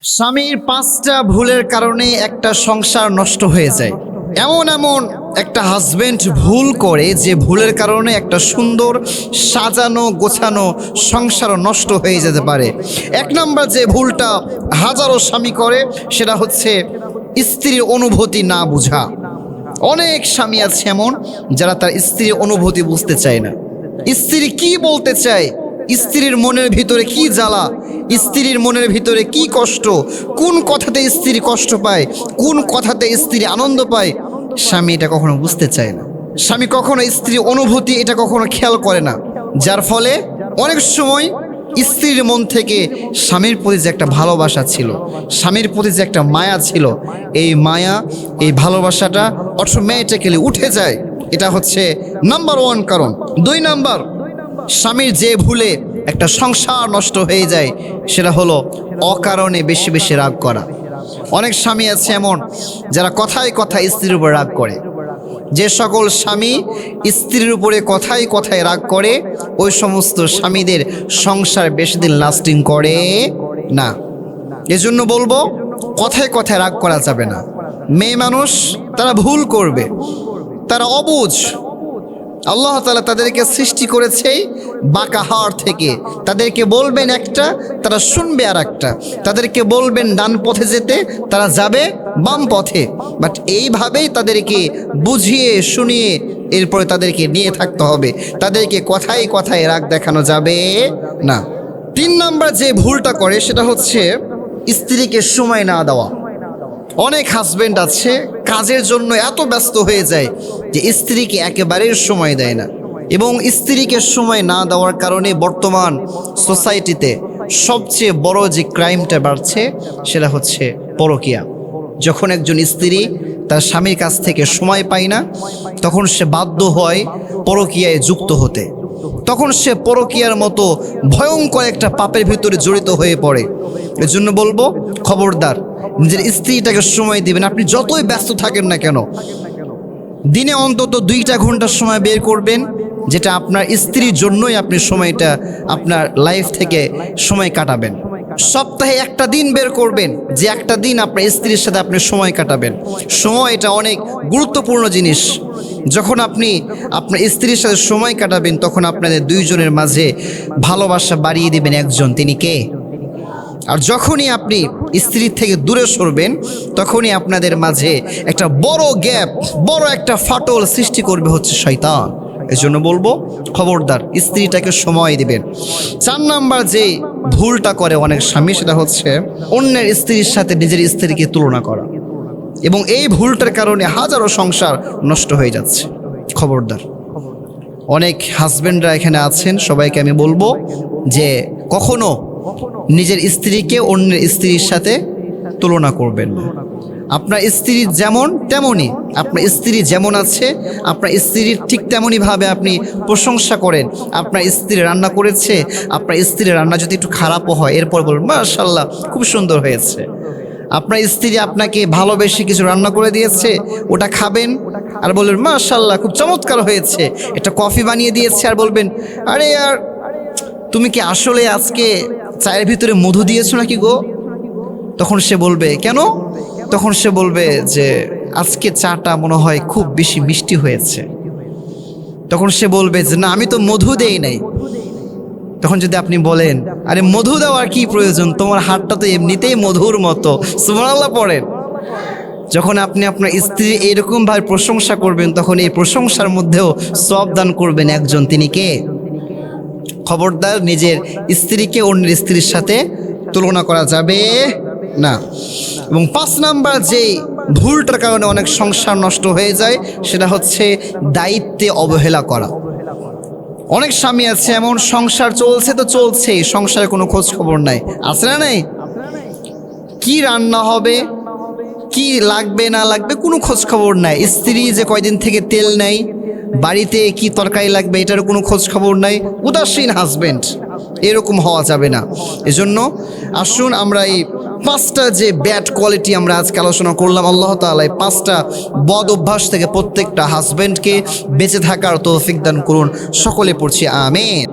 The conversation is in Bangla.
স্বামীর ৫টা ভুলের কারণে একটা সংসার নষ্ট হয়ে যায়। এমন এমন একটা হাজবেন্ড ভুল করে যে ভুলের কারণে একটা সুন্দর সাজানো গোছানো সংসারও নষ্ট হয়ে যেতে পারে। ১ নাম্বার যে ভুলটা হাজারো স্বামী করে সেটা হচ্ছে স্ত্রীর অনুভূতি না বোঝা। অনেক স্বামী আছে এমন যারা তার স্ত্রীর অনুভূতি বুঝতে চায় না। স্ত্রী কি বলতে চায়, স্ত্রীর মনের ভিতরে কি জ্বালা, স্ত্রীর মনের ভিতরে কি কষ্ট, কোন কথাতে স্ত্রী কষ্ট পায়, কোন কথাতে স্ত্রী আনন্দ পায়, স্বামী এটা কখনো বুঝতে চায় না। স্বামী কখনো স্ত্রীর অনুভূতি এটা কখনো খেয়াল করে না, যার ফলে অনেক সময় স্ত্রীর মন থেকে স্বামীর প্রতি যে একটা ভালোবাসা ছিল, স্বামীর প্রতি যে একটা মায়া ছিল, এই মায়া এই ভালোবাসাটা অটোমেটিক্যালি উঠে যায়। এটা হচ্ছে নাম্বার 1 কারণ। 2 নাম্বার, স্বামীর যে ভুলে একটা সংসার নষ্ট হয়ে যায় সেটা হলো অকারণে বেশি বেশি রাগ করা। অনেক স্বামী আছে এমন যারা কথায় কথায় স্ত্রীর উপর রাগ করে। যে সকল স্বামী স্ত্রীর উপরে কথায় কথায় রাগ করে ওই সমস্ত স্বামীদের সংসার বেশি দিন লাস্টিং করে না। এজন্য বলবো কথায় কথায় রাগ করা যাবে না। মেয়ে মানুষ তারা ভুল করবে, তারা অবুঝ। আল্লাহ তাআলা তাদেরকে সৃষ্টি করেছে বাঁকা হাড় থেকে। তাদেরকে বলবেন একটা, তারা শুনবে আর একটা। তাদেরকে বলবেন ডান পথে যেতে, তারা যাবে বাম পথে। বাট এইভাবেই তাদেরকে বুঝিয়ে শুনিয়ে এরপরে তাদেরকে নিয়ে থাকতে হবে। তাদেরকে কথায় কথায় রাগ দেখানো যাবে না। 3 নাম্বার যে ভুলটা করে সেটা হচ্ছে স্ত্রীকে সময় না দেওয়া। অনেক হাজবেন্ড আছে কাজের জন্য এত ব্যস্ত হয়ে যায় যে স্ত্রীকে একেবারেই সময় দেয় না, এবং স্ত্রীকে সময় না দেওয়ার কারণে বর্তমান সোসাইটিতে সবচেয়ে বড় যে ক্রাইমটা বাড়ছে সেটা হচ্ছে পরকীয়া। যখন একজন স্ত্রী তার স্বামীর কাছ থেকে সময় পায় না তখন সে বাধ্য হয় পরকীয়ায় যুক্ত হতে। তখন সে পরকীয়ার মতো ভয়ঙ্কর একটা পাপের ভিতরে জড়িত হয়ে পড়ে। এজন্য বলবো খবরদার, নিজের স্ত্রীটাকে সময় দিবেন। আপনি যতই ব্যস্ত থাকেন না কেন, দিনে অন্তত 2টা ঘন্টা সময় বের করবেন, যেটা আপনার স্ত্রীর জন্যই আপনি সময়টা আপনার লাইফ থেকে সময় কাটাবেন। সপ্তাহে একটা দিন বের করবেন যে একটা দিন আপনার স্ত্রীর সাথে আপনি সময় কাটাবেন। সময় এটা অনেক গুরুত্বপূর্ণ জিনিস। যখন আপনি আপনার স্ত্রীর সাথে সময় কাটাবেন তখন আপনাদের 2 জনের মাঝে ভালোবাসা বাড়িয়ে দেবেন একজন, তিনি কে? আর যখনই আপনি স্ত্রীর থেকে দূরে সরবেন তখনই আপনাদের মাঝে একটা বড় গ্যাপ, বড় একটা ফাটল সৃষ্টি করবে হচ্ছে শয়তান। এজন্য বলবো খবরদার, স্ত্রীটাকে সময় দিবেন। 4 নাম্বার যে ভুলটা করে অনেক স্বামী সেটা হচ্ছে অন্যের স্ত্রীর সাথে নিজের স্ত্রীকে তুলনা করা, এবং এই ভুলটার কারণে হাজারো সংসার নষ্ট হয়ে যাচ্ছে। খবরদার, অনেক হাজবেন্ডরা এখানে আছেন, সবাইকে আমি বলবো যে কখনো নিজের স্ত্রীকে অন্যের স্ত্রীর সাথে তুলনা করবেন না। আপনার স্ত্রী যেমন তেমনই, আপনার স্ত্রী যেমন আছে আপনার স্ত্রীর ঠিক তেমনইভাবে আপনি প্রশংসা করেন। আপনার স্ত্রী রান্না করেছে, আপনার স্ত্রীর রান্না যদি একটু খারাপও হয় এরপর বলবেন মাশাআল্লাহ খুব সুন্দর হয়েছে। আপনার স্ত্রী আপনাকে ভালোবেসে কিছু রান্না করে দিয়েছে, ওটা খাবেন আর বলবেন মাশাআল্লাহ খুব চমৎকার হয়েছে। একটা কফি বানিয়ে দিয়েছে আর বলবেন আরে यार তুমি কি আসলে আজকে চায়ের ভিতরে মধু দিয়েছো নাকি গো? তখন সে বলবে কেন? তখন সে বলবে যে আজকে চাটা মনে হয় খুব বেশি মিষ্টি হয়েছে। তখন সে বলবে যে না আমি তো মধু দেই নাই। তখন যদি আপনি বলেন আরে মধু দেওয়ার কি প্রয়োজন, তোমার হাতটা তো এমনিতেই মধুর মতো, সুবহানাল্লাহ পড়েন। যখন আপনি আপনার স্ত্রী এইরকমভাবে প্রশংসা করবেন তখন এই প্রশংসার মধ্যেও সওয়াব দান করবেন একজন, তিনি কে? খবরদার, নিজের স্ত্রীকে অন্যের স্ত্রীর সাথে তুলনা করা যাবে না। এবং 5 নাম্বার যে ভুলটার কারণে অনেক সংসার নষ্ট হয়ে যায় সেটা হচ্ছে দায়িত্বে অবহেলা করা। অনেক স্বামী আছে এমন, সংসার চলছে তো চলছেই, সংসারে কোনো খোঁজ খবর নাই। আছে না নাই? কি রান্না হবে, কি লাগবে না লাগবে কোনো খোঁজ খবর নাই। স্ত্রী যে কয়দিন থেকে তেল নেই, বাড়িতে কি তরকারি লাগবে এটারও কোনো খোঁজ খবর নাই। উদাসীন হাজবেন্ড, এরকম হওয়া যাবে না। এজন্য আসুন আমরা এই 5টা যে ব্যাড কোয়ালিটি আমরা আজকে আলোচনা করলাম, আল্লাহ তাআলা এই 5টা বদ অভ্যাস থেকে প্রত্যেকটা হাজবেন্ডকে বেঁচে থাকার তৌফিক দান করুন। সকলে পড়ছি আমিন।